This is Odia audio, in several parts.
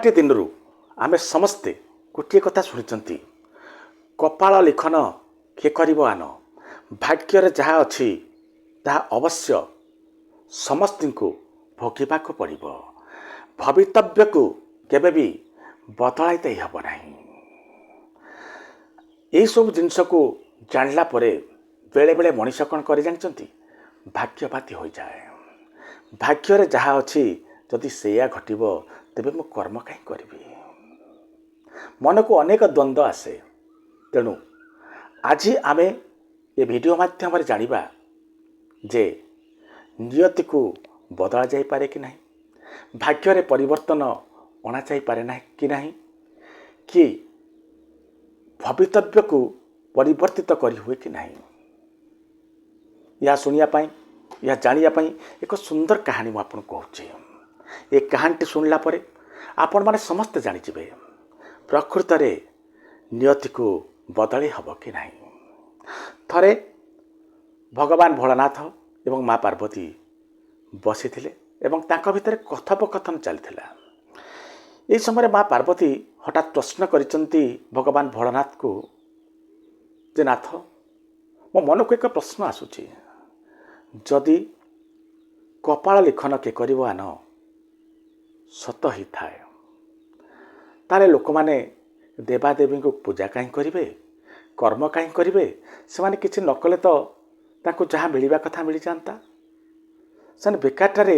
ଟି ଦିନରୁ ଆମେ ସମସ୍ତେ ଗୋଟିଏ କଥା ଶୁଣିଛନ୍ତି, କପାଳ ଲିଖନ କିଏ କରିବ ଆନ। ଭାଗ୍ୟରେ ଯାହା ଅଛି ତାହା ଅବଶ୍ୟ ସମସ୍ତଙ୍କୁ ଭୋଗିବାକୁ ପଡ଼ିବ। ଭବିତବ୍ୟକୁ କେବେ ବି ବଦଳାଇ ଦେଇ ହେବ ନାହିଁ। ଏହିସବୁ ଜିନିଷକୁ ଜାଣିଲା ପରେ ବେଳେବେଳେ ମଣିଷ କ'ଣ କରି ଜାଣିଛନ୍ତି, ଭାଗ୍ୟବାଦୀ ହୋଇଯାଏ। ଭାଗ୍ୟରେ ଯାହା ଅଛି ଯଦି ସେଇଆ ଘଟିବ ତେବେ ମୁଁ କର୍ମ କାହିଁ କରିବି। ମନକୁ ଅନେକ ଦ୍ୱନ୍ଦ୍ୱ ଆସେ। ତେଣୁ ଆଜି ଆମେ ଏ ଭିଡ଼ିଓ ମାଧ୍ୟମରେ ଜାଣିବା ଯେ ନିୟତିକୁ ବଦଳା ଯାଇପାରେ କି ନାହିଁ, ଭାଗ୍ୟରେ ପରିବର୍ତ୍ତନ ଅଣାଯାଇପାରେ ନାହିଁ କି ନାହିଁ, କି ଭବିତବ୍ୟକୁ ପରିବର୍ତ୍ତିତ କରିହୁଏ କି ନାହିଁ। ଏହା ଶୁଣିବା ପାଇଁ, ଏହା ଜାଣିବା ପାଇଁ ଏକ ସୁନ୍ଦର କାହାଣୀ ମୁଁ ଆପଣଙ୍କୁ କହୁଛି। ଏ କାହାଣୀଟି ଶୁଣିଲା ପରେ ଆପଣମାନେ ସମସ୍ତେ ଜାଣିଯିବେ ପ୍ରକୃତରେ ନିୟତିକୁ ବଦଳେଇ ହେବ କି ନାହିଁ। ଥରେ ଭଗବାନ ଭୋଳାନାଥ ଏବଂ ମା ପାର୍ବତୀ ବସିଥିଲେ ଏବଂ ତାଙ୍କ ଭିତରେ କଥୋପକଥନ ଚାଲିଥିଲା। ଏହି ସମୟରେ ମା ପାର୍ବତୀ ହଠାତ୍ ପ୍ରଶ୍ନ କରିଛନ୍ତି ଭଗବାନ ଭୋଳାନାଥକୁ ଯେ ନାଥ, ମୋ ମନକୁ ଏକ ପ୍ରଶ୍ନ ଆସୁଛି, ଯଦି କପାଳ ଲିଖନ କିଏ କରିବ ଆନ ସତ ହେଇଥାଏ, ତାହେଲେ ଲୋକମାନେ ଦେବାଦେବୀଙ୍କୁ ପୂଜା କାହିଁ କରିବେ, କର୍ମ କାହିଁ କରିବେ? ସେମାନେ କିଛି ନ କଲେ ତ ତାଙ୍କୁ ଯାହା ମିଳିବା କଥା ମିଳିଯାଆନ୍ତା। ସେମାନେ ବେକାରଟାରେ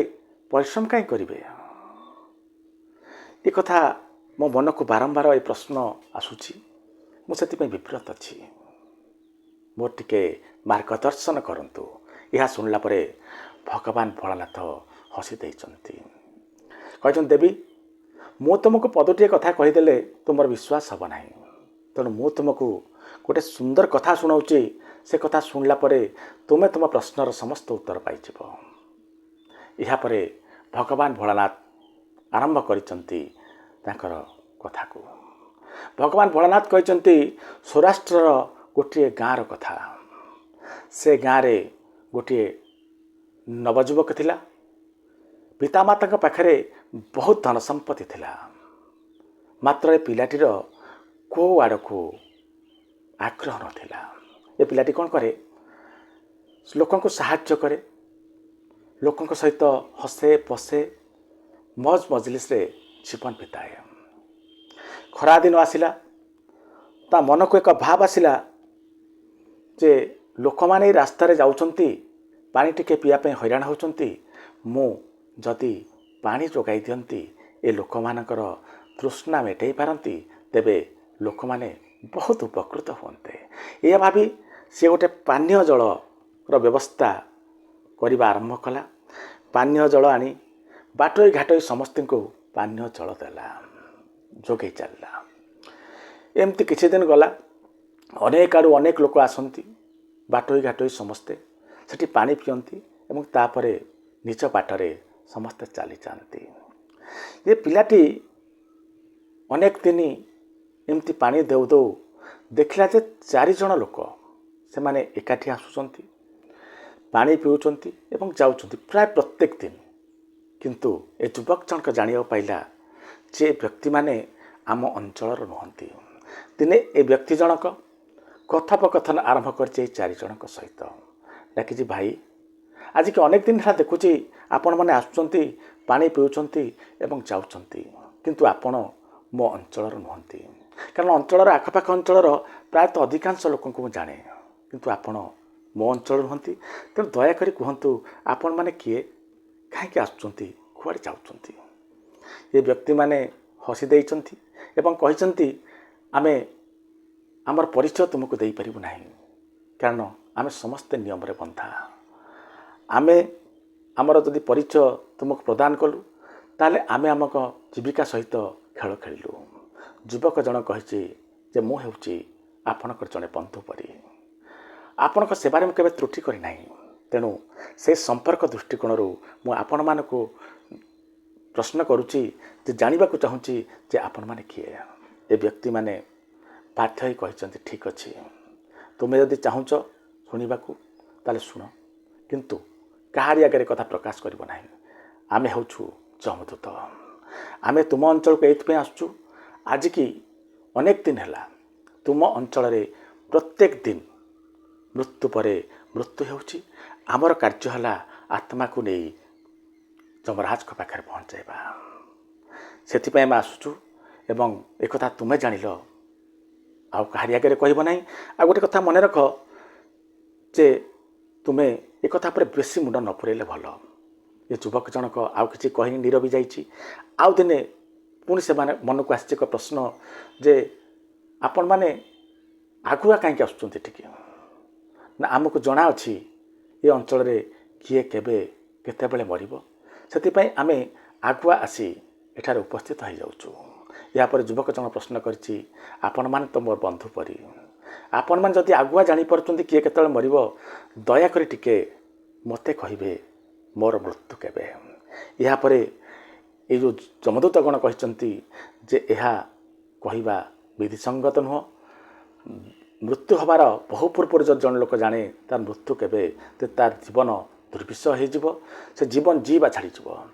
ପରିଶ୍ରମ କାହିଁ କରିବେ? ଏ କଥା ମୋ ମନକୁ ବାରମ୍ବାର ଏ ପ୍ରଶ୍ନ ଆସୁଛି। ମୁଁ ସେଥିପାଇଁ ବିବ୍ରତ ଅଛି। ମୋର ଟିକେ ମାର୍ଗଦର୍ଶନ କରନ୍ତୁ। ଏହା ଶୁଣିଲା ପରେ ଭଗବାନ ଭୋଳାନାଥ ହସି ଦେଇଛନ୍ତି। କହିଛନ୍ତି, ଦେବୀ, ମୁଁ ତୁମକୁ ପଦଟିଏ କଥା କହିଦେଲେ ତୁମର ବିଶ୍ୱାସ ହେବ ନାହିଁ। ତେଣୁ ମୁଁ ତୁମକୁ ଗୋଟେ ସୁନ୍ଦର କଥା ଶୁଣାଉଛି। ସେ କଥା ଶୁଣିଲା ପରେ ତୁମେ ତୁମ ପ୍ରଶ୍ନର ସମସ୍ତ ଉତ୍ତର ପାଇଯିବ। ଏହାପରେ ଭଗବାନ ଭୋଳାନାଥ ଆରମ୍ଭ କରିଛନ୍ତି ତାଙ୍କର କଥାକୁ। ଭଗବାନ ଭୋଳାନାଥ କହିଛନ୍ତି, ସୌରାଷ୍ଟ୍ରର ଗୋଟିଏ ଗାଁର କଥା। ସେ ଗାଁରେ ଗୋଟିଏ ନବଯୁବକ ଥିଲା। ପିତାମାତାଙ୍କ ପାଖରେ ବହୁତ ଧନ ସମ୍ପତ୍ତି ଥିଲା। ମାତ୍ର ଏ ପିଲାଟିର କେଉଁ ଆଡ଼କୁ ଆଗ୍ରହ ନଥିଲା। ଏ ପିଲାଟି କ'ଣ କରେ, ଲୋକଙ୍କୁ ସାହାଯ୍ୟ କରେ, ଲୋକଙ୍କ ସହିତ ହସେ ପଶେ, ମଜ ମଜଲିସରେ ଜୀବନ ବିତାଏ। ଖରାଦିନ ଆସିଲା, ତା ମନକୁ ଏକ ଭାବ ଆସିଲା ଯେ ଲୋକମାନେ ଏଇ ରାସ୍ତାରେ ଯାଉଛନ୍ତି, ପାଣି ଟିକେ ପିଇବା ପାଇଁ ହଇରାଣ ହେଉଛନ୍ତି, ମୁଁ ଯଦି ପାଣି ଯୋଗାଇ ଦିଅନ୍ତି, ଏ ଲୋକମାନଙ୍କର ତୃଷ୍ଣା ମେଟାଇ ପାରନ୍ତି, ତେବେ ଲୋକମାନେ ବହୁତ ଉପକୃତ ହୁଅନ୍ତେ। ଏହା ଭାବି ସେ ଗୋଟେ ପାନୀୟ ଜଳର ବ୍ୟବସ୍ଥା କରିବା ଆରମ୍ଭ କଲା। ପାନୀୟ ଜଳ ଆଣି ବାଟୋଇ ଘାଟୋଇ ସମସ୍ତଙ୍କୁ ପାନୀୟ ଜଳ ଦେଲା, ଯୋଗାଇ ଚାଲିଲା। ଏମିତି କିଛି ଦିନ ଗଲା। ଅନେକ ଆଡ଼ୁ ଅନେକ ଲୋକ ଆସନ୍ତି। ବାଟୋଇ ଘାଟୋଇ ସମସ୍ତେ ସେଠି ପାଣି ପିଅନ୍ତି ଏବଂ ତାପରେ ନିଜ ବାଟରେ ସମସ୍ତେ ଚାଲିଯାଆନ୍ତି। ଏ ପିଲାଟି ଅନେକ ଦିନ ଏମିତି ପାଣି ଦେଉ ଦେଉ ଦେଖିଲା ଯେ 4 ଜଣ ଲୋକ ସେମାନେ ଏକାଠି ଆସୁଛନ୍ତି, ପାଣି ପିଉଛନ୍ତି ଏବଂ ଯାଉଛନ୍ତି ପ୍ରାୟ ପ୍ରତ୍ୟେକ ଦିନ। କିନ୍ତୁ ଏ ଯୁବକ ଜଣକ ଜାଣିବାକୁ ପାଇଲା ଯେ ବ୍ୟକ୍ତିମାନେ ଆମ ଅଞ୍ଚଳର ନୁହନ୍ତି। ଦିନେ ଏ ବ୍ୟକ୍ତି ଜଣକ କଥୋପକଥନ ଆରମ୍ଭ କରିଛି ଏଇ 4 ଜଣଙ୍କ ସହିତ। ଡାକିଛି, ଭାଇ, ଆଜିକି ଅନେକ ଦିନ ହେଲା ଦେଖୁଛି ଆପଣମାନେ ଆସୁଛନ୍ତି, ପାଣି ପିଉଛନ୍ତି ଏବଂ ଯାଉଛନ୍ତି, କିନ୍ତୁ ଆପଣ ମୋ ଅଞ୍ଚଳର ନୁହନ୍ତି। କାରଣ ଅଞ୍ଚଳର ଆଖପାଖ ଅଞ୍ଚଳର ପ୍ରାୟତଃ ଅଧିକାଂଶ ଲୋକଙ୍କୁ ମୁଁ ଜାଣେ, କିନ୍ତୁ ଆପଣ ମୋ ଅଞ୍ଚଳ ନୁହନ୍ତି। ତେଣୁ ଦୟାକରି କୁହନ୍ତୁ, ଆପଣମାନେ କିଏ, କାହିଁକି ଆସୁଛନ୍ତି, କୁଆଡ଼େ ଯାଉଛନ୍ତି? ଏ ବ୍ୟକ୍ତିମାନେ ହସି ଦେଇଛନ୍ତି ଏବଂ କହିଛନ୍ତି, ଆମେ ଆମର ପରିଚୟ ତୁମକୁ ଦେଇପାରିବୁ ନାହିଁ, କାରଣ ଆମେ ସମସ୍ତେ ନିୟମରେ ବନ୍ଧା। ଆମେ ଆମର ଯଦି ପରିଚୟ ତୁମକୁ ପ୍ରଦାନ କଲୁ, ତାହେଲେ ଆମେ ଆମ ଜୀବିକା ସହିତ ଖେଳ ଖେଳିଲୁ। ଯୁବକ ଜଣ କହିଛି ଯେ ମୁଁ ହେଉଛି ଆପଣଙ୍କର ଜଣେ ବନ୍ଧୁ ପରି। ଆପଣଙ୍କ ସେବାରେ ମୁଁ କେବେ ତ୍ରୁଟି କରିନାହିଁ। ତେଣୁ ସେ ସମ୍ପର୍କ ଦୃଷ୍ଟିକୋଣରୁ ମୁଁ ଆପଣମାନଙ୍କୁ ପ୍ରଶ୍ନ କରୁଛି ଯେ ଜାଣିବାକୁ ଚାହୁଁଛି ଯେ ଆପଣମାନେ କିଏ? ଏ ବ୍ୟକ୍ତିମାନେ ବାଧ୍ୟ ହୋଇ କହିଛନ୍ତି, ଠିକ୍ ଅଛି, ତୁମେ ଯଦି ଚାହୁଁଛ ଶୁଣିବାକୁ ତାହେଲେ ଶୁଣ, କିନ୍ତୁ କାହାରି ଆଗରେ କଥା ପ୍ରକାଶ କରିବ ନାହିଁ। ଆମେ ହେଉଛୁ ଯମଦୂତ। आमे तुम अंचल को एइथि आसुचु आज की अनेक दिन है तुम अंचल प्रत्येक दिन मृत्यु परे मृत्यु होउची आमर कार्य है आत्मा को नहीं जमराज को पाखे पहुँचाइबा से आम आसुचु एवं एक तुम्हें जान आउ कहारी आगे कहब ना आ गोटे कथा मन रख जे तुम्हें एक पर बेसी मुंड न पुरेले भल ये युवक जनक आउ कि कहनी नीरवी जाइए आउ दिने पुणी से मन को आसी एक प्रश्न जे आपण मैने आगुआ कहीं आसुँच ना आमको जना अच्छी ये अंचल किए केबे केतेबेले मरिबो से आम आगुआ आसी एठार उपस्थित हो जाऊँ यापर युवक जन प्रश्न करिछि आपण मान तो मोर बंधु परी आपण मान जदि आगुआ जानी परछुंती किए केतले मरिबो दया करी टिके मते कहिबे मोर मृत्यु केबे यापर ये जो जमदूत गण कहते जे यह कहवा विधिसंगत नुह मृत्यु हबार बहु पूर्व जन लोक जाने तार मृत्यु केबे ते तार जीवन दुर्विषय हो से जीवन जीवा छाड़ी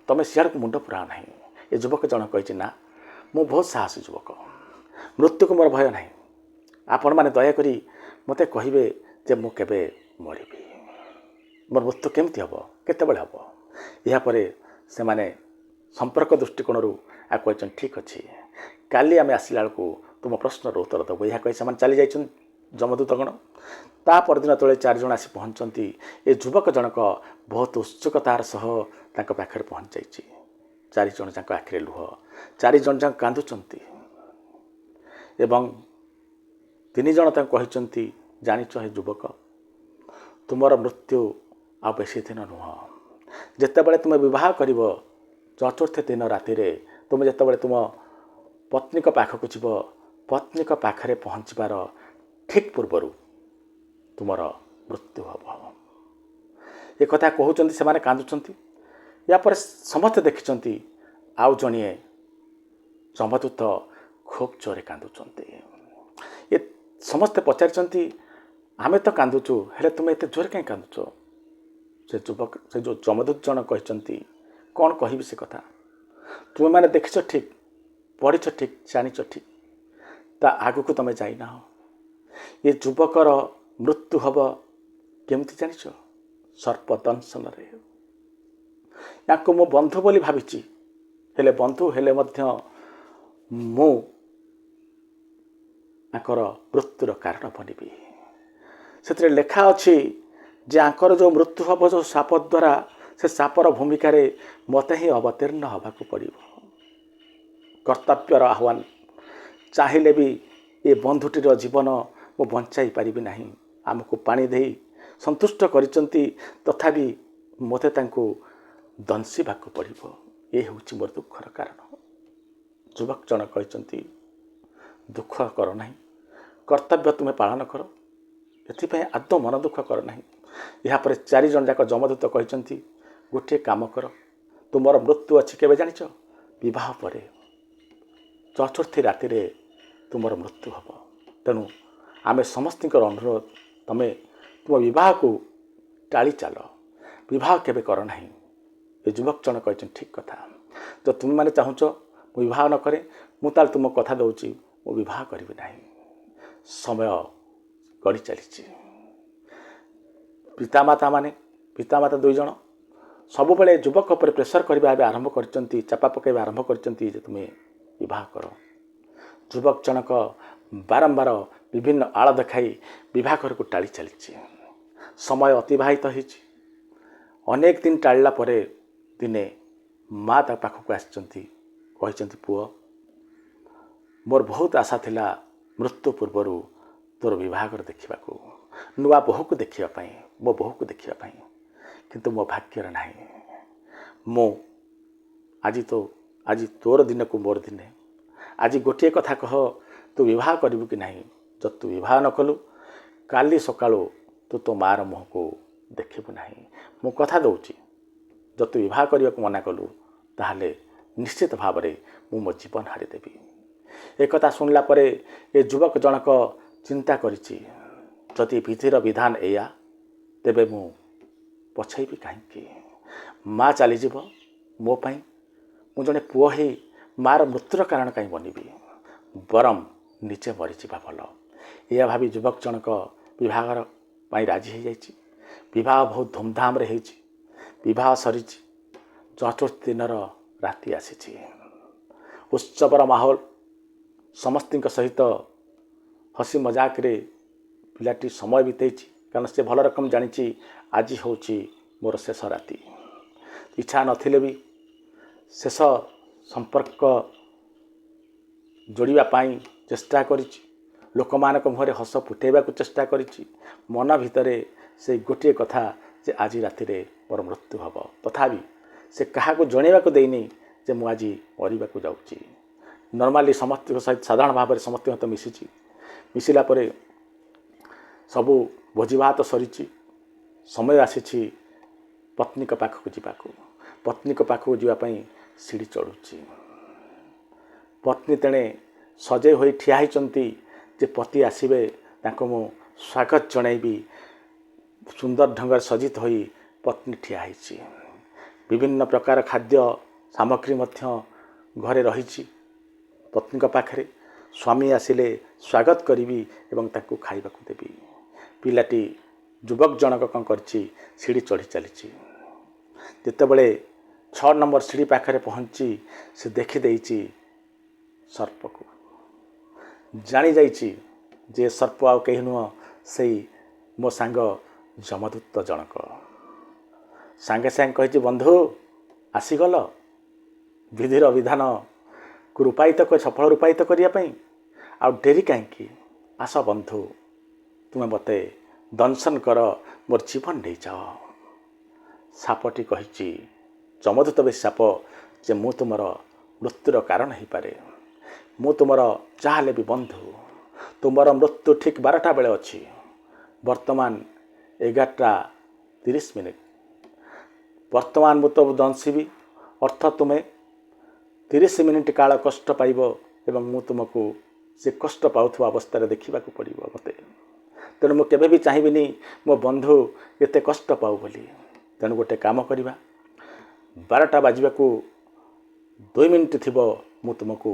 तुम सियाड़ को मुंड पुरा ना ये युवक जन कही ना मु बहुत साहसी युवक मृत्यु को मोर भय ना आपण मैंने दयाकोरी मते कहे जे मु केबे मरिबी मोर मृत्यु केमती हम केतबेले हम यापर से माने संपर्क दृष्टिकोण आ कहते ठीक अच्छे काली आम आसला बेलू तुम प्रश्नर उत्तर देव यह कही से चली जाइए जमदूतगण ता परदिन तले 4 जन आसी पहुँचती ये युवक जनक बहुत उत्सुकतार सह तांको पाखरे पहुँच जाइए 4 जन जाक आखिरे लुह 4 जन जाक कांदुचंती एवं 3 जन कहते जानिच हे युवक तुमर मृत्यु आ बेसी दिन नुह जितेबाला तुम विवाह कर चतुर्थ दिन राति तुम जितेबाला तुम पत्नी पाखक जीव पत्नी पाखरे पहुँचबार ठीक पूर्वर तुमर मृत्यु हम एक कथा कहते से माने कांदुचंती यापर समस्त देखिंट आउ जणिए जमदूत खूब जोरे कांदुचंती ये समस्ते पचारिचंती आमे तो कांदुचु हेले तुम एते जोरे कहीं कांदुच से युवक से जो जमदूत जन कहते कौन कहबी से कथा तुम मैंने देखिच ठीक पढ़िच ठीक जानिच ठीक ता आगु को तुम जाइना ये युवकर मृत्यु हम केमती जानिच सर्पदंशन या मो बंधु बोली भावी हेले बंधु हेले मध्य मु आकर मृत्युर कारण बनबी से लेखा अच्छी जे आंकर जो मृत्यु हम जो साप द्वारा से सापर भूमिका मते ही अवतीर्ण होबाक पड़ो कर्तव्यर आह्वान चाहिए भी ये बंधुटीर जीवन मु बंचाई पारिबी नहीं आमको पानी दे संतुष्ट करिसंती तथापि मते तांको दंशिबाक पड़ो ये हूँ मोर दुखर कारण युवक जन कहते दुख कर ना कर्तव्य तुम्हें पालन कर एथि आदौ मन दुख कर ना यापर 4 जन जाक जमदूत कहते गोटे काम कर तुमर मृत्यु अच्छी केबे जानिच विवाह पर चतुर्थी राति तुमर मृत्यु हम तेणु आमे समस्त अनुरोध तमें तुम विवाह को टाली चल विवाह केबे कर ना ये युवक जन कहते ठीक कथा तो तुम मैंने चाहूच मु विवाह न करे मुझे तुम कथा दूची मु विवाह करी ना समय गड़ी चली पितामाता माने पितामाता 2 जन सबुबले युवक पर प्रेसर करवा आरंभ कर चापा पकड़ आरंभ कर तुम्हें विवाह कर युवक जनक बारंबार विभिन्न आड़ देखाई विवाह को टाली चली समय अतिबाहित अनेक दिन टाळा परे दिने माँ ता पाखक आसी पुओ मोर बहुत आशा थिला मृत्यु पूर्वर तोर विवाह देखा नुआ बोहू को देखापी मो बोहू को देखापी किंतु मो भाग्यर ना मो आज तोर दिन को मोर दिने आज गोटे कथा कह तू विवाह करू कि नहीं जब तू विवाह न कलु काली सकाळु तू तो मार मुह को देखबू ना मु कथा दूची जब तू विवाह करने को मना कलु ताहले निश्चित भाव में मु मो जीवन हारिदेवी एक कथा शुणला परे ये युवक जनक चिंता करिछि जदि विधिर विधान एया तेबे मु पछैबी कहीं माँ चलीज मोपाई मु जड़े पुओ ही ମାର ମୃତ୍ୟୁର କାରଣ କାହିଁ ବନିବି, ବରଂ ନିଜେ ମରିଯିବା ଭଲ। ଏହା ଭାବି ଯୁବକ ଜଣକ ବିବାହର ପାଇଁ ରାଜି ହୋଇଯାଇଛି। ବିବାହ ବହୁତ ଧୁମଧାମରେ ହେଇଛି। ବିବାହ ସରିଛି, ଚତୁର୍ଥ ଦିନର ରାତି ଆସିଛି। ଉତ୍ସବର ମାହୋଲ, ସମସ୍ତଙ୍କ ସହିତ ହସି ମଜାକରେ ପିଲାଟି ସମୟ ବିତେଇଛି, କାରଣ ସେ ଭଲ ରକମ ଜାଣିଛି ଆଜି ହେଉଛି ମୋର ଶେଷ ରାତି। ଇଚ୍ଛା ନଥିଲେ ବି ଶେଷ ସମ୍ପର୍କ ଯୋଡ଼ିବା ପାଇଁ ଚେଷ୍ଟା କରିଛି। ଲୋକମାନଙ୍କ ମୁହଁରେ ହସ ଫୁଟାଇବାକୁ ଚେଷ୍ଟା କରିଛି। ମନ ଭିତରେ ସେଇ ଗୋଟିଏ କଥା ଯେ ଆଜି ରାତିରେ ମୋର ମୃତ୍ୟୁ ହେବ। ତଥାପି ସେ କାହାକୁ ଜଣାଇବାକୁ ଦେଇନି ଯେ ମୁଁ ଆଜି ମରିବାକୁ ଯାଉଛି। ନର୍ମାଲି ସମସ୍ତଙ୍କ ସହିତ ସାଧାରଣ ଭାବରେ ସମସ୍ତଙ୍କ ସହିତ ମିଶିଛି। ମିଶିଲା ପରେ ସବୁ ଭୋଜିଭାତ ସରିଛି। ସମୟ ଆସିଛି ପତ୍ନୀଙ୍କ ପାଖକୁ ଯିବାକୁ। ପତ୍ନୀଙ୍କ ପାଖକୁ ଯିବା ପାଇଁ ସିଡ଼ି ଚଢ଼ୁଛି। ପତ୍ନୀ ତେଣେ ସଜେଇ ହୋଇ ଠିଆ ହୋଇଛନ୍ତି ଯେ ପତି ଆସିବେ, ତାଙ୍କୁ ମୁଁ ସ୍ୱାଗତ ଜଣାଇବି। ସୁନ୍ଦର ଢଙ୍ଗରେ ସଜ୍ଜିତ ହୋଇ ପତ୍ନୀ ଠିଆ ହୋଇଛି। ବିଭିନ୍ନ ପ୍ରକାର ଖାଦ୍ୟ ସାମଗ୍ରୀ ମଧ୍ୟ ଘରେ ରହିଛି ପତ୍ନୀଙ୍କ ପାଖରେ। ସ୍ୱାମୀ ଆସିଲେ ସ୍ୱାଗତ କରିବି ଏବଂ ତାଙ୍କୁ ଖାଇବାକୁ ଦେବି। ପିଲାଟି ଯୁବକ ଜଣକ କ'ଣ କରିଛି, ସିଡ଼ି ଚଢ଼ି ଚାଲିଛି। ଯେତେବେଳେ 6 ନମ୍ବର ସିଡ଼ି ପାଖରେ ପହଞ୍ଚି ସେ ଦେଖିଦେଇଛି ସର୍ପକୁ। ଜାଣିଯାଇଛି ଯେ ସର୍ପ ଆଉ କେହି ନୁହଁ, ସେଇ ମୋ ସାଙ୍ଗ ଯମଦୂତ ଜଣକ। ସାଙ୍ଗେ ସାଙ୍ଗେ କହିଛି, ବନ୍ଧୁ ଆସିଗଲ ବିଧିର ବିଧାନକୁ ସଫଳ ରୂପାୟିତ କରିବା ପାଇଁ, ଆଉ ଡେରି କାହିଁକି? ଆସ ବନ୍ଧୁ, ତୁମେ ମୋତେ ଦଂଶନ କର, ମୋର ଜୀବନ ନେଇଯାଅ। ସାପଟି କହିଛି, ଯମଦୂତ ବେଶ ସାପ, ଯେ ମୁଁ ତୁମର ମୃତ୍ୟୁର କାରଣ ହେଇପାରେ। ମୁଁ ତୁମର ଯାହା ହେଲେ ବି ବନ୍ଧୁ। ତୁମର ମୃତ୍ୟୁ ଠିକ୍ 12ଟା ବେଳେ ଅଛି। ବର୍ତ୍ତମାନ 11:30। ବର୍ତ୍ତମାନ ମୁଁ ତ ଦଂଶିବି, ଅର୍ଥ ତୁମେ 30 ମିନିଟ୍ କାଳ କଷ୍ଟ ପାଇବ ଏବଂ ମୁଁ ତୁମକୁ ସେ କଷ୍ଟ ପାଉଥିବା ଅବସ୍ଥାରେ ଦେଖିବାକୁ ପଡ଼ିବ ମୋତେ। ତେଣୁ ମୁଁ କେବେ ବି ଚାହିଁବିନି ମୋ ବନ୍ଧୁ ଏତେ କଷ୍ଟ ପାଉ ବୋଲି। ତେଣୁ ଗୋଟେ କାମ କରିବା, 12ଟା ବାଜିବାକୁ 2 ମିନିଟ୍ ଥିବ, ମୁଁ ତୁମକୁ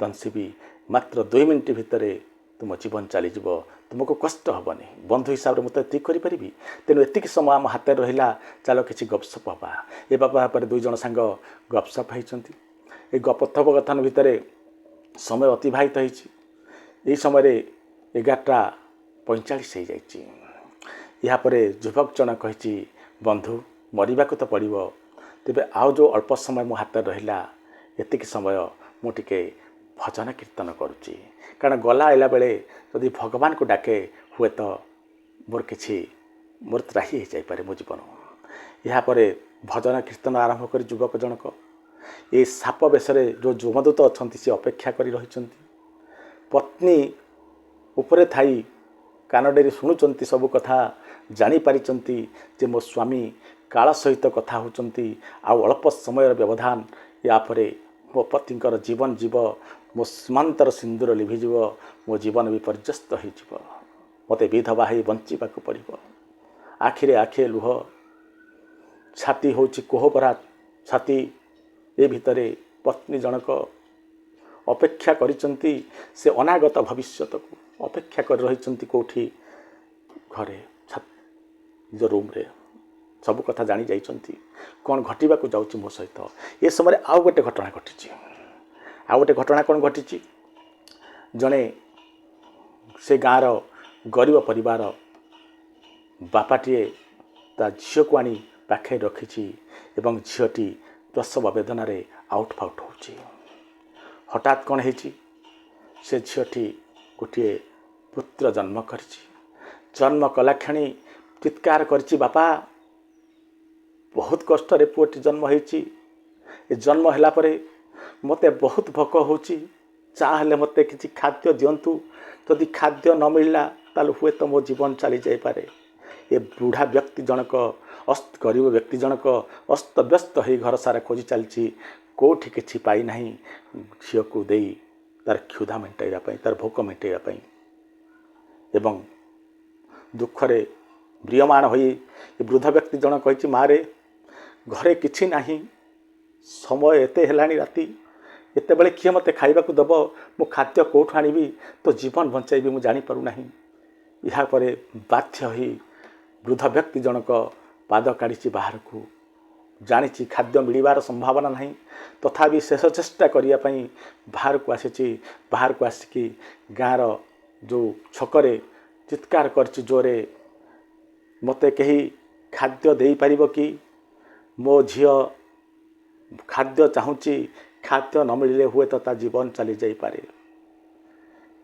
ଦଂଶିବି। ମାତ୍ର 2 ମିନିଟ୍ ଭିତରେ ତୁମ ଜୀବନ ଚାଲିଯିବ, ତୁମକୁ କଷ୍ଟ ହେବନି। ବନ୍ଧୁ ହିସାବରେ ମୁଁ ତ ଏତିକି କରିପାରିବି। ତେଣୁ ଏତିକି ସମୟ ଆମ ହାତରେ ରହିଲା, ଚାଲ କିଛି ଗପସପ ହେବା। ଏ ବାପା ପରେ 2 ଜଣ ସାଙ୍ଗ ଗପସପ ହେଇଛନ୍ତି। ଏ କଥୋପକଥନ ଭିତରେ ସମୟ ଅତିବାହିତ ହେଇଛି। ଏହି ସମୟରେ 11:45 ହେଇଯାଇଛି। ଏହାପରେ ଯୁବକ ଜଣ କହିଛି, ବନ୍ଧୁ ମରିବାକୁ ତ ପଡ଼ିବ, ତେବେ ଆଉ ଯେଉଁ ଅଳ୍ପ ସମୟ ମୋ ହାତରେ ରହିଲା, ଏତିକି ସମୟ ମୁଁ ଟିକେ ଭଜନ କୀର୍ତ୍ତନ କରୁଛି। କାରଣ ଗଲା ଆଇଲା ବେଳେ ଯଦି ଭଗବାନଙ୍କୁ ଡାକେ, ହୁଏତ ମୋର ତ୍ରାହି ହେଇଯାଇପାରେ ମୋ ଜୀବନ। ଏହାପରେ ଭଜନ କୀର୍ତ୍ତନ ଆରମ୍ଭ କରି ଯୁବକ ଜଣକ ଏ ସାପ ବେଶରେ ଯେଉଁ ଯମଦୂତ ଅଛନ୍ତି ସେ ଅପେକ୍ଷା କରି ରହିଛନ୍ତି। ପତ୍ନୀ ଉପରେ ଥାଇ କାନଡେରେ ଶୁଣୁଛନ୍ତି ସବୁ କଥା, ଜାଣିପାରିଛନ୍ତି ଯେ ମୋ ସ୍ୱାମୀ କାଳ ସହିତ କଥା ହେଉଛନ୍ତି। ଆଉ ଅଳ୍ପ ସମୟର ବ୍ୟବଧାନ, ୟାପରେ ମୋ ପତିଙ୍କର ଜୀବନ ଯିବ, ମୋ ସୀମାନ୍ତର ସିନ୍ଦୁର ଲିଭିଯିବ, ମୋ ଜୀବନ ବିପର୍ଯ୍ୟସ୍ତ ହୋଇଯିବ। ମୋତେ ବିଧବା ହେଇ ବଞ୍ଚିବାକୁ ପଡ଼ିବ। ଆଖିରେ ଆଖିଏ ଲୁହ, ଛାତି ହେଉଛି କୋହଭରା ଛାତି। ଏ ଭିତରେ ପତ୍ନୀ ଜଣକ ଅପେକ୍ଷା କରିଛନ୍ତି ସେ ଅନାଗତ ଭବିଷ୍ୟତକୁ। ଅପେକ୍ଷା କରି ରହିଛନ୍ତି କେଉଁଠି, ଘରେ ନିଜ ରୁମ୍ରେ। ସବୁ କଥା ଜାଣି ଯାଇଛନ୍ତି କ'ଣ ଘଟିବାକୁ ଯାଉଛି ମୋ ସହିତ। ଏ ସମୟରେ ଆଉ ଗୋଟେ ଘଟଣା ଘଟିଛି। ଆଉ ଗୋଟେ ଘଟଣା କ'ଣ ଘଟିଛି, ଜଣେ ସେ ଗାଁର ଗରିବ ପରିବାର ବାପାଟିଏ ତା ଝିଅକୁ ଆଣି ପାଖରେ ରଖିଛି ଏବଂ ଝିଅଟି ପ୍ରସବ ବେଦନାରେ ଆଉଟ ଫାଉଟ ହେଉଛି। ହଠାତ୍ କ'ଣ ହେଇଛି, ସେ ଝିଅଟି ଗୋଟିଏ ପୁତ୍ର ଜନ୍ମ କରିଛି। ଜନ୍ମ କଲାକ୍ଷଣି ଚିତ୍କାର କରିଛି, ବାପା ବହୁତ କଷ୍ଟରେ ପୁଅଟି ଜନ୍ମ ହେଇଛି। ଏ ଜନ୍ମ ହେଲା ପରେ ମୋତେ ବହୁତ ଭୋକ ହେଉଛି, ଯାହା ହେଲେ ମୋତେ କିଛି ଖାଦ୍ୟ ଦିଅନ୍ତୁ। ଯଦି ଖାଦ୍ୟ ନ ମିଳିଲା ତାହେଲେ ହୁଏତ ମୋ ଜୀବନ ଚାଲିଯାଇପାରେ। ଏ ବୁଢ଼ା ବ୍ୟକ୍ତି ଜଣକ, ଗରିବ ବ୍ୟକ୍ତି ଜଣକ ଅସ୍ତବ୍ୟସ୍ତ ହୋଇ ଘର ସାରା ଖୋଜି ଚାଲିଛି, କେଉଁଠି କିଛି ପାଇନାହିଁ ଝିଅକୁ ଦେଇ ତାର କ୍ଷୁଧା ମେଣ୍ଟାଇବା ପାଇଁ, ତାର ଭୋକ ମେଣ୍ଟାଇବା ପାଇଁ। ଏବଂ ଦୁଃଖରେ ମ୍ରିୟମାଣ ହୋଇ ଏ ବୃଦ୍ଧ ବ୍ୟକ୍ତି ଜଣକ କହିଛି, ମାରେ ଘରେ କିଛି ନାହିଁ, ସମୟ ଏତେ ହେଲାଣି ରାତି, ଏତେବେଳେ କିଏ ମୋତେ ଖାଇବାକୁ ଦେବ, ମୁଁ ଖାଦ୍ୟ କେଉଁଠୁ ଆଣିବି, ତ ଜୀବନ ବଞ୍ଚାଇବି ମୁଁ ଜାଣିପାରୁନାହିଁ। ଏହାପରେ ବାଧ୍ୟ ହୋଇ ବୃଦ୍ଧ ବ୍ୟକ୍ତି ଜଣକ ପାଦ କାଢ଼ିଛି ବାହାରକୁ। ଜାଣିଛି ଖାଦ୍ୟ ମିଳିବାର ସମ୍ଭାବନା ନାହିଁ, ତଥାପି ଶେଷ ଚେଷ୍ଟା କରିବା ପାଇଁ ବାହାରକୁ ଆସିଛି। ବାହାରକୁ ଆସିକି ଗାଁର ଯେଉଁ ଛକରେ ଚିତ୍କାର କରିଛି ଜୋରେ, ମୋତେ କେହି ଖାଦ୍ୟ ଦେଇପାରିବ କି? ମୋ ଝିଅ ଖାଦ୍ୟ ଚାହୁଁଛି, ଖାଦ୍ୟ ନ ମିଳିଲେ ହୁଏତ ତା ଜୀବନ ଚାଲିଯାଇପାରେ।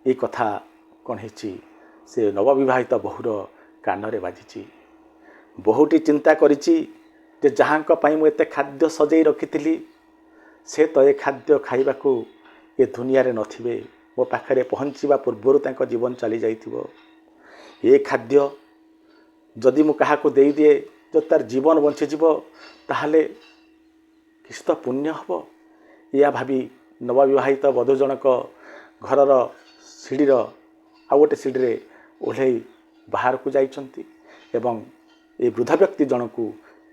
ଏ କଥା କ'ଣ ହେଇଛି, ସେ ନବବିବାହିତ ବୋହୂର କାନରେ ବାଜିଛି। ବୋହୂଟି ଚିନ୍ତା କରିଛି ଯେ ଯାହାଙ୍କ ପାଇଁ ମୁଁ ଏତେ ଖାଦ୍ୟ ସଜେଇ ରଖିଥିଲି, ସେ ତ ଏ ଖାଦ୍ୟ ଖାଇବାକୁ ଏ ଦୁନିଆରେ ନଥିବେ, ମୋ ପାଖରେ ପହଞ୍ଚିବା ପୂର୍ବରୁ ତାଙ୍କ ଜୀବନ ଚାଲିଯାଇଥିବ। ଏ ଖାଦ୍ୟ ଯଦି ମୁଁ କାହାକୁ ଦେଇଦିଏ, ଯଦି ତାର ଜୀବନ ବଞ୍ଚିଯିବ, ତାହେଲେ କିଛି ତ ପୁଣ୍ୟ ହେବ। ଏହା ଭାବି ନବବିବାହିତ ବଧୂ ଜଣକ ଘରର ସିଡ଼ିର ଆଉ ଗୋଟେ ସିଡ଼ିରେ ଓହ୍ଲେଇ ବାହାରକୁ ଯାଇଛନ୍ତି ଏବଂ ଏ ବୃଦ୍ଧ ବ୍ୟକ୍ତି ଜଣକୁ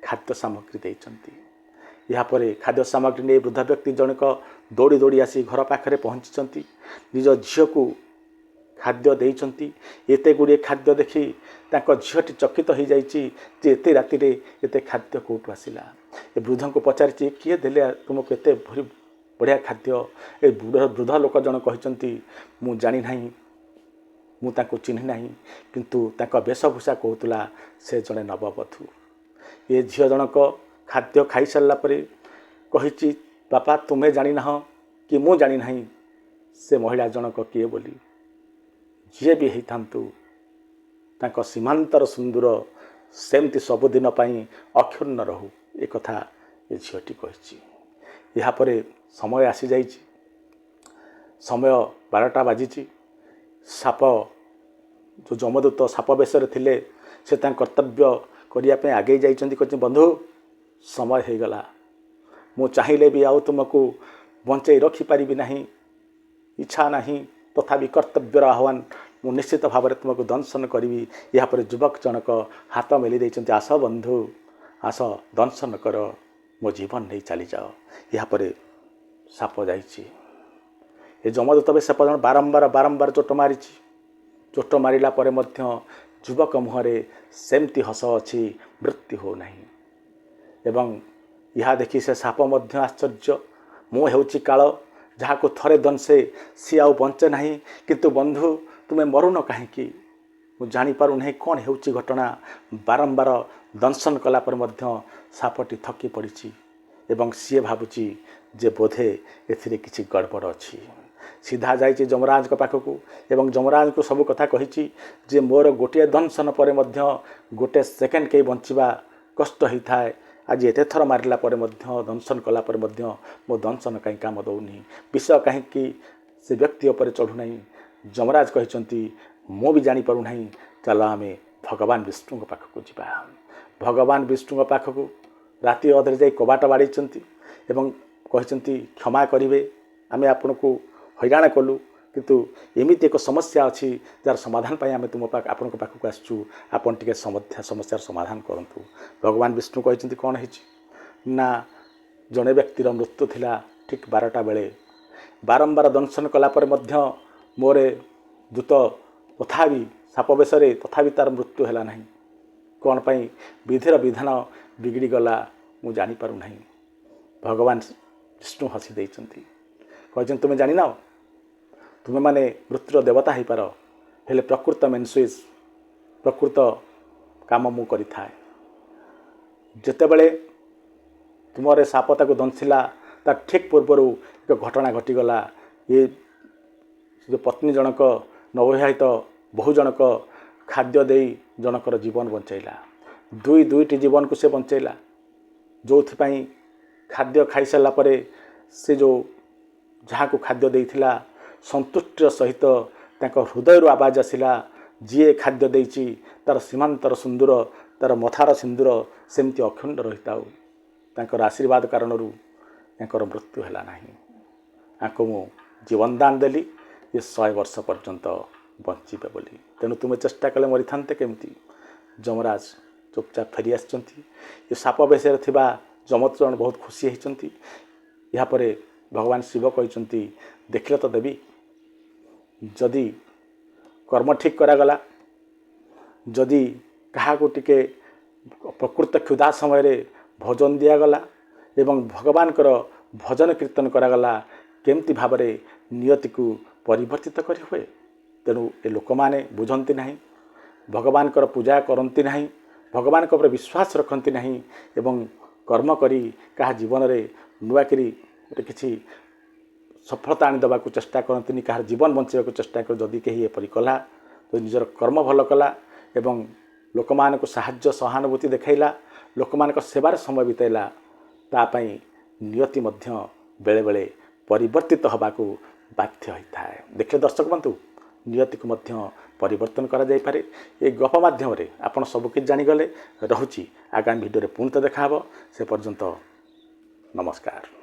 ଖାଦ୍ୟ ସାମଗ୍ରୀ ଦେଇଛନ୍ତି। ଏହାପରେ ଖାଦ୍ୟ ସାମଗ୍ରୀ ନେଇ ବୃଦ୍ଧ ବ୍ୟକ୍ତି ଜଣକ ଦୌଡ଼ି ଦୌଡ଼ି ଆସି ଘର ପାଖରେ ପହଞ୍ଚିଛନ୍ତି। ନିଜ ଝିଅକୁ ଖାଦ୍ୟ ଦେଇଛନ୍ତି। ଏତେ ଗୁଡ଼ିଏ ଖାଦ୍ୟ ଦେଖି ତାଙ୍କ ଝିଅଟି ଚକିତ ହୋଇଯାଇଛି ଯେ ଏତେ ରାତିରେ ଏତେ ଖାଦ୍ୟ କେଉଁଠୁ ଆସିଲା। ଏ ବୃଦ୍ଧଙ୍କୁ ପଚାରିଛି, କିଏ ଦେଲେ ତୁମକୁ ଏତେ ବଢ଼ିଆ ଖାଦ୍ୟ? ଏ ବୃଦ୍ଧ ଲୋକ ଜଣ କହିଛନ୍ତି, ମୁଁ ଜାଣିନାହିଁ, ମୁଁ ତାଙ୍କୁ ଚିହ୍ନି ନାହିଁ, କିନ୍ତୁ ତାଙ୍କ ବେଶଭୂଷା କହୁଥିଲା ସେ ଜଣେ ନବବଧୂ। ଏ ଝିଅ ଜଣକ ଖାଦ୍ୟ ଖାଇସାରିଲା ପରେ କହିଛି, ବାପା ତୁମେ ଜାଣିନାହଁ କି ମୁଁ ଜାଣିନାହିଁ ସେ ମହିଳା ଜଣକ କିଏ ବୋଲି। ଯିଏ ବି ହେଇଥାନ୍ତୁ, ତାଙ୍କ ସୀମାନ୍ତର ସିନ୍ଦୂର ସେମିତି ସବୁଦିନ ପାଇଁ ଅକ୍ଷୁର୍ଣ୍ଣ ରହୁ, ଏକଥା ଏ ଝିଅଟି କହିଛି। ଏହାପରେ ସମୟ ଆସିଯାଇଛି। ସମୟ 12ଟା ବାଜିଛି। ସାପ ଯେଉଁ ଯମଦୂତ ସାପ ବେଶରେ ଥିଲେ, ସେ ତାଙ୍କ କର୍ତ୍ତବ୍ୟ କରିବା ପାଇଁ ଆଗେଇ ଯାଇଛନ୍ତି। କହିଛନ୍ତି, ବନ୍ଧୁ ସମୟ ହେଇଗଲା, ମୁଁ ଚାହିଁଲେ ବି ଆଉ ତୁମକୁ ବଞ୍ଚେଇ ରଖିପାରିବି ନାହିଁ, ଇଚ୍ଛା ନାହିଁ, ତଥାପି କର୍ତ୍ତବ୍ୟର ଆହ୍ୱାନ, ମୁଁ ନିଶ୍ଚିତ ଭାବରେ ତୁମକୁ ଦଂଶନ କରିବି। ଏହାପରେ ଯୁବକ ଜଣକ ହାତ ମେଲି ଦେଇଛନ୍ତି, ଆସ ବନ୍ଧୁ, ଆସ ଦଂଶନ କର, ମୋ ଜୀବନ ନେଇ ଚାଲିଯାଅ। ଏହାପରେ ସାପ ଯାଇଛି। ଏ ଯମଦୂତ ବି ସାପ ଜଣ ବାରମ୍ବାର ଚୋଟ ମାରିଛି। ଚୋଟ ମାରିଲା ପରେ ମଧ୍ୟ ଯୁବକ ମୁହଁରେ ସେମିତି ହସ ଅଛି, ମୃତ୍ୟୁ ହେଉନାହିଁ। ଏବଂ ଏହା ଦେଖି ସେ ସାପ ମଧ୍ୟ ଆଶ୍ଚର୍ଯ୍ୟ। ମୁଁ ହେଉଛି କାଳ, ଯାହାକୁ ଥରେ ଦଂଶେ ସିଏ ଆଉ ବଞ୍ଚେ ନାହିଁ। କିନ୍ତୁ ବନ୍ଧୁ ତୁମେ ମରୁନ କାହିଁକି? ମୁଁ ଜାଣିପାରୁନାହିଁ କ'ଣ ହେଉଛି ଘଟଣା। ବାରମ୍ବାର ଦଂଶନ କଲା ପରେ ମଧ୍ୟ ସାପଟି ଥକି ପଡ଼ିଛି ଏବଂ ସିଏ ଭାବୁଛି ଯେ ବୋଧେ ଏଥିରେ କିଛି ଗଡ଼ବଡ଼ ଅଛି। ସିଧା ଯାଇଛି ଯମରାଜଙ୍କ ପାଖକୁ ଏବଂ ଯମରାଜଙ୍କୁ ସବୁ କଥା କହିଛି ଯେ ମୋର ଗୋଟିଏ ଦଂଶନ ପରେ ମଧ୍ୟ ଗୋଟେ ସେକେଣ୍ଡ କେହି ବଞ୍ଚିବା କଷ୍ଟ ହୋଇଥାଏ। ଆଜି ଏତେ ଥର ମାରିଲା ପରେ ମଧ୍ୟ, ଦଂଶନ କଲା ପରେ ମଧ୍ୟ ମୋ ଦଂଶନ କାହିଁ କାମ ଦେଉନି, ବିଷ କାହିଁକି ସେ ବ୍ୟକ୍ତି ଉପରେ ଚଢ଼ୁନାହିଁ। ଯମରାଜ କହିଛନ୍ତି, ମୁଁ ବି ଜାଣିପାରୁନାହିଁ, ଚାଲ ଆମେ ଭଗବାନ ବିଷ୍ଣୁଙ୍କ ପାଖକୁ ଯିବା। ଭଗବାନ ବିଷ୍ଣୁଙ୍କ ପାଖକୁ ରାତି ଅଧରେ ଯାଇ କବାଟ ବାଡ଼େଇଛନ୍ତି ଏବଂ କହିଛନ୍ତି, କ୍ଷମା କରିବେ, ଆମେ ଆପଣଙ୍କୁ ହଇରାଣ କଲୁ, କିନ୍ତୁ ଏମିତି ଏକ ସମସ୍ୟା ଅଛି ଯାହାର ସମାଧାନ ପାଇଁ ଆମେ ଆପଣଙ୍କ ପାଖକୁ ଆସିଛୁ, ଆପଣ ଟିକେ ସମସ୍ୟାର ସମାଧାନ କରନ୍ତୁ। ଭଗବାନ ବିଷ୍ଣୁ କହିଛନ୍ତି, କ'ଣ ହେଇଛି ନା, ଜଣେ ବ୍ୟକ୍ତିର ମୃତ୍ୟୁ ଥିଲା ଠିକ୍ 12ଟା ବେଳେ। ବାରମ୍ବାର ଦଂଶନ କଲା ପରେ ମଧ୍ୟ ମୋର ଦୂତ ତଥାପି ସାପ ବେଶରେ ତଥାପି ତାର ମୃତ୍ୟୁ ହେଲା ନାହିଁ। କ'ଣ ପାଇଁ? ବିଧିର ବିଧାନ ବିଗିଡ଼ିଗଲା, ମୁଁ ଜାଣିପାରୁନାହିଁ। ଭଗବାନ ବିଷ୍ଣୁ ହସି ଦେଇଛନ୍ତି, କହିଛନ୍ତି, ତୁମେ ଜାଣିନାଅ, ତୁମେମାନେ ମୃତ୍ୟୁର ଦେବତା ହେଇପାର, ହେଲେ ପ୍ରକୃତ ମେନ୍ସୁଇସ୍, ପ୍ରକୃତ କାମ ମୁଁ କରିଥାଏ। ଯେତେବେଳେ ତୁମର ସାପ ତାକୁ ଦଂଶିଲା, ତା ଠିକ୍ ପୂର୍ବରୁ ଏକ ଘଟଣା ଘଟିଗଲା। ଏ ଯେଉଁ ପତ୍ନୀ ଜଣକ, ନବବିବାହିତ ବୋହୂ ଜଣକ ଖାଦ୍ୟ ଦେଇ ଜଣକର ଜୀବନ ବଞ୍ଚାଇଲା। ଦୁଇଟି ଜୀବନକୁ ସେ ବଞ୍ଚାଇଲା, ଯେଉଁଥିପାଇଁ ଖାଦ୍ୟ ଖାଇସାରିଲା ପରେ ସେ ଯେଉଁ ଯାହାକୁ ଖାଦ୍ୟ ଦେଇଥିଲା, ସନ୍ତୁଷ୍ଟିର ସହିତ ତାଙ୍କ ହୃଦୟରୁ ଆବାଜ ଆସିଲା, ଯିଏ ଖାଦ୍ୟ ଦେଇଛି ତାର ସୀମାନ୍ତର ସିନ୍ଦୂର, ତାର ମଥାର ସିନ୍ଦୂର ସେମିତି ଅକ୍ଷୁଣ୍ଣ ରହିଥାଉ। ତାଙ୍କର ଆଶୀର୍ବାଦ କାରଣରୁ ତାଙ୍କର ମୃତ୍ୟୁ ହେଲା ନାହିଁ। ତାଙ୍କୁ ମୁଁ ଜୀବନଦାନ ଦେଲି ଯେ 100 ବର୍ଷ ପର୍ଯ୍ୟନ୍ତ ବଞ୍ଚିବେ ବୋଲି। ତେଣୁ ତୁମେ ଚେଷ୍ଟା କଲେ ମରିଥାନ୍ତେ କେମିତି? ଯମରାଜ ଚୁପଚାପ ଫେରି ଆସିଛନ୍ତି। ଏ ସାପ ବେଶରେ ଥିବା ଯମଦୂତ ବହୁତ ଖୁସି ହୋଇଛନ୍ତି। ଏହାପରେ भगवान शिव कहते देखिल तो देवी जदि कर्म ठीक करागला जदि क्या टिके प्रकृत क्षुधा समय रे भोजन दिगला एवं भगवान भजन कीर्तन करागला केमती भाव में नियति को परिवर्तित करी हुए। तेणु ए लोक माने बुझंती नहीं, भगवान पूजा करती नहीं, भगवान पर विश्वास रखती नहीं एवं कर्म करी क्या जीवन में नुआकरी गोटे किसी सफलता आनीदे को चेष्टा करती क्या जीवन बंचा चेष्टा कर जदि कहीं एपरी कला तो निजर कर्म भल कला एवं लोक मान को साहाय्य सहानुभूति देखैला लोक मान सेवार समय बितेला तापाई नियति मध्य बेले बेले परिवर्तित हवा को बाध्य होता है। देखले दर्शक बंधु नियति को मध्य परिवर्तन करा जाय पारे। ए गप माध्यम रे आपण सब किछ जानी गले। रहुची आगामी वीडियो रे पुनः देखा हबो। से पर्यंत नमस्कार।